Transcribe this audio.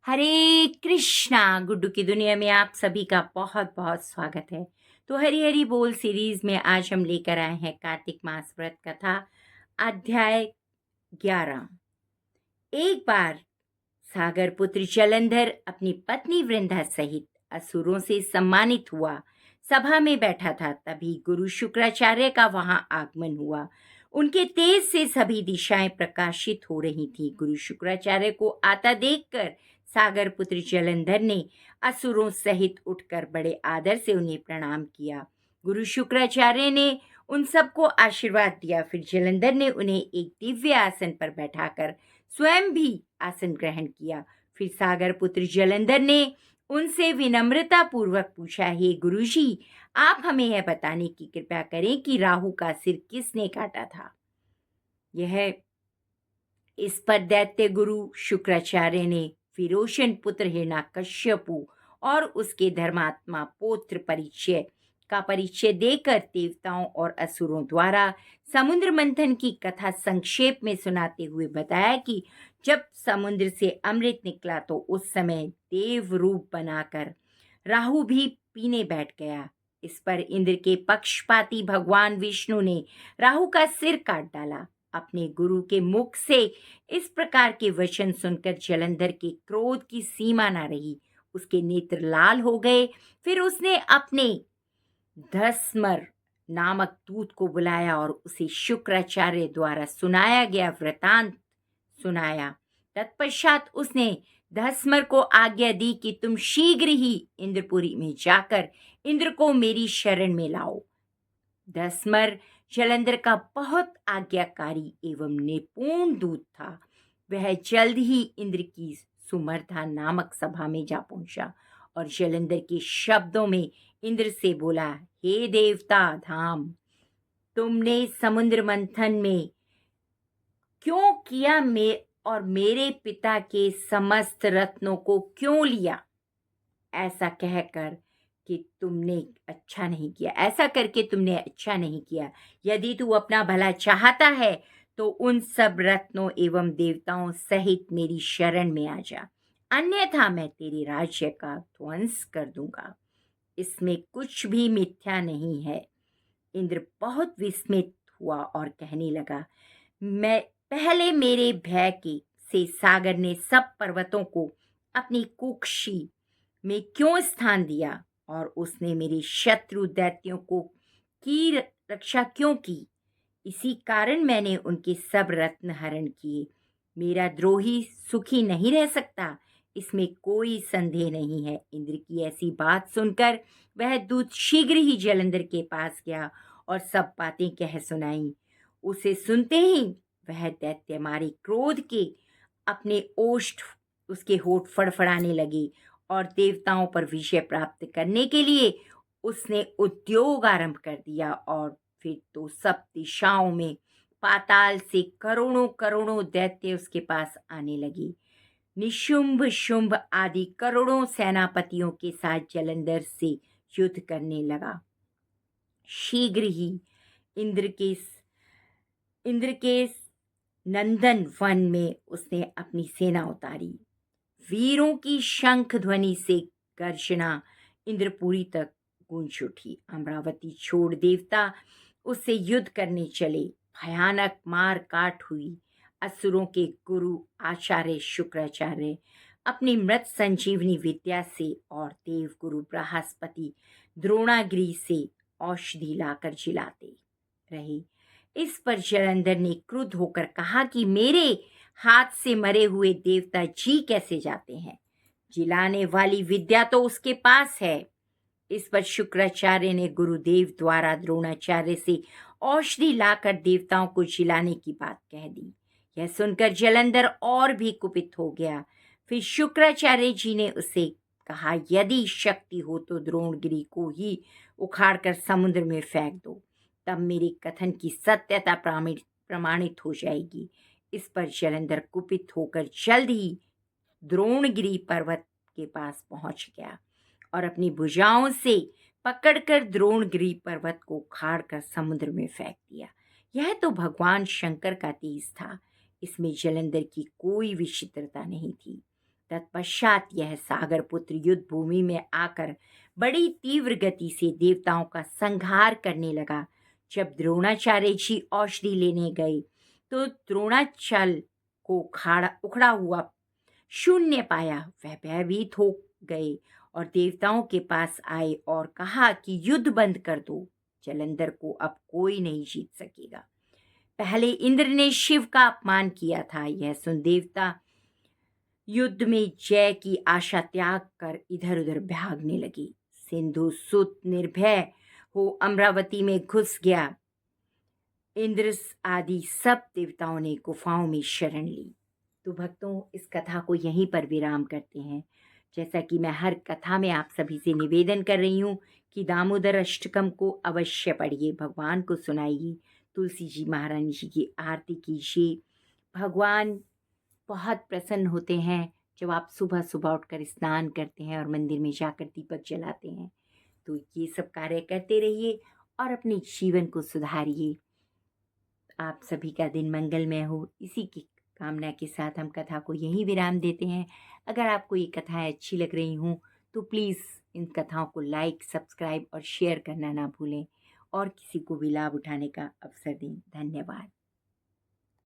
हरे कृष्णा। गुड्डू की दुनिया में आप सभी का बहुत बहुत स्वागत है। तो हरी हरी बोल सीरीज में आज हम लेकर आए हैं कार्तिक मास व्रत कथा अध्याय 11। एक बार सागर पुत्र जलंधर अपनी पत्नी वृंदा सहित असुरों से सम्मानित हुआ सभा में बैठा था। तभी गुरु शुक्राचार्य का वहां आगमन हुआ। उनके तेज से सभी दिशाएं प्रकाशित हो रही थीं। गुरु शुक्राचार्य को आता देखकर सागर पुत्र जलंधर ने असुरों सहित उठकर बड़े आदर से उन्हें प्रणाम किया। गुरु शुक्राचार्य ने उन सबको आशीर्वाद दिया। फिर जलंधर ने उन्हें एक दिव्य आसन पर बैठाकर स्वयं भी आसन ग्रहण किया। फिर सागर पुत्र जलंधर ने उनसे विनम्रता पूर्वक पूछा, हे गुरुजी, आप हमें यह बताने की कृपा करें कि राहु का सिर किसने काटा था। यह इस पर दैत्य गुरु शुक्राचार्य ने विरोचन पुत्र हिरण्यकश्यपु और उसके धर्मात्मा पौत्र का परिचय देकर देवताओं और असुरों द्वारा समुद्र मंथन की कथा संक्षेप में सुनाते हुए बताया कि जब समुद्र से अमृत निकला तो उस समय देव रूप बनाकर राहु भी पीने बैठ गया। इस पर इंद्र के पक्षपाती भगवान विष्णु ने राहु का सिर काट डाला। अपने गुरु के मुख से इस प्रकार के वचन सुनकर जलंधर के क्रोध की सीमा न रही। उसके नेत्र लाल हो गए। फिर उसने अपने धस्मर नामक दूत को बुलाया और उसे शुक्राचार्य द्वारा सुनाया गया वृतांत सुनाया। तत्पश्चात उसने धस्मर को आज्ञा दी कि तुम शीघ्र ही इंद्रपुरी में जाकर इंद्र को मेरी शरण में लाओ। धस्मर जलंधर का बहुत आज्ञाकारी एवं निपुण दूत था। वह जल्द ही इंद्र की सुमर्था नामक सभा में जा पहुंचा और जलंधर के शब्दों में इंद्र से बोला, हे देवता धाम, तुमने समुद्र मंथन में क्यों किया और मेरे पिता के समस्त रत्नों को क्यों लिया? ऐसा कहकर कि तुमने अच्छा नहीं किया, ऐसा करके तुमने अच्छा नहीं किया। यदि तू अपना भला चाहता है तो उन सब रत्नों एवं देवताओं सहित मेरी शरण में आ जा, अन्यथा मैं तेरे राज्य का ध्वंस कर दूंगा। इसमें कुछ भी मिथ्या नहीं है। इंद्र बहुत विस्मित हुआ और कहने लगा, मैं पहले मेरे भय के से सागर ने सब पर्वतों को अपनी कुक्षी में क्यों स्थान दिया और उसने मेरे शत्रु दैत्यों को की रक्षा क्यों की? इसी कारण मैंने उनके सब रत्न हरण किए। मेरा द्रोही सुखी नहीं रह सकता, इसमें कोई संदेह नहीं है। इंद्र की ऐसी बात सुनकर वह दूत शीघ्र ही जलंधर के पास गया और सब बातें कह सुनाई। उसे सुनते ही वह दैत्य मारे क्रोध के अपने ओष्ठ उसके होठ फड़फड़ाने लगे और देवताओं पर विजय प्राप्त करने के लिए उसने उद्योग आरंभ कर दिया। और फिर तो सब दिशाओं में पाताल से करोड़ों करोड़ों दैत्य उसके पास आने लगे। निशुंभ शुंभ आदि करोड़ों सेनापतियों के साथ जलंधर से युद्ध करने लगा। शीघ्र ही इंद्र के इंद्र के नंदन वन में उसने अपनी सेना उतारी। वीरों की शंख ध्वनि से गर्जना इंद्रपुरी तक गूंज उठी। अमरावती छोड़ देवता उससे युद्ध करने चले। भयानक मार काट हुई। असुरों के गुरु आचार्य शुक्राचार्य अपनी मृत संजीवनी विद्या से और देव गुरु बृहस्पति द्रोणागिरी से औषधि लाकर जिलाते रहे। इस पर जलंधर ने क्रुद्ध होकर कहा कि मेरे हाथ से मरे हुए देवता जी कैसे जाते हैं? जिलाने वाली विद्या तो उसके पास है। इस पर शुक्राचार्य ने गुरुदेव द्वारा द्रोणाचार्य से औषधि लाकर देवताओं को जिलाने की बात कह दी। यह सुनकर जलंधर और भी कुपित हो गया। फिर शुक्राचार्य जी ने उसे कहा, यदि शक्ति हो तो द्रोणगिरी को ही उखाड़कर समुद्र में फेंक दो, तब मेरे कथन की सत्यता प्रमाणित हो जाएगी। इस पर जलंधर कुपित होकर जल्द ही द्रोणगिरी पर्वत के पास पहुंच गया और अपनी भुजाओं से पकड़कर द्रोणगिरी पर्वत को उखाड़कर समुद्र में फेंक दिया। यह तो भगवान शंकर का तेज था। इसमें जलंधर की कोई विचित्रता नहीं थी। तत्पश्चात यह सागर पुत्र युद्ध भूमि में आकर बड़ी तीव्र गति से देवताओं का संहार करने लगा। जब द्रोणाचार्य जी औषधि लेने गए तो द्रोणाचल को उखड़ा हुआ शून्य पाया। वह भयभीत हो गए और देवताओं के पास आए और कहा कि युद्ध बंद कर दो, जलंधर को अब कोई नहीं जीत सकेगा। पहले इंद्र ने शिव का अपमान किया था। यह सुन देवता युद्ध में जय की आशा त्याग कर इधर उधर भागने लगी। सिंधु सुत निर्भय हो अमरावती में घुस गया। इंद्र आदि सब देवताओं ने गुफाओं में शरण ली। तो भक्तों, इस कथा को यहीं पर विराम करते हैं। जैसा कि मैं हर कथा में आप सभी से निवेदन कर रही हूँ कि दामोदर अष्टकम को अवश्य पढ़िए, भगवान को सुनाइए, तुलसी जी महारानी जी की आरती कीजिए। भगवान बहुत प्रसन्न होते हैं जब आप सुबह सुबह उठकर स्नान करते हैं और मंदिर में जाकर दीपक जलाते हैं। तो ये सब कार्य करते रहिए और अपने जीवन को सुधारिए। आप सभी का दिन मंगलमय हो, इसी की कामना के साथ हम कथा को यहीं विराम देते हैं। अगर आपको ये कथाएं अच्छी लग रही हों तो प्लीज़ इन कथाओं को लाइक, सब्सक्राइब और शेयर करना ना भूलें और किसी को भी लाभ उठाने का अवसर दें। धन्यवाद।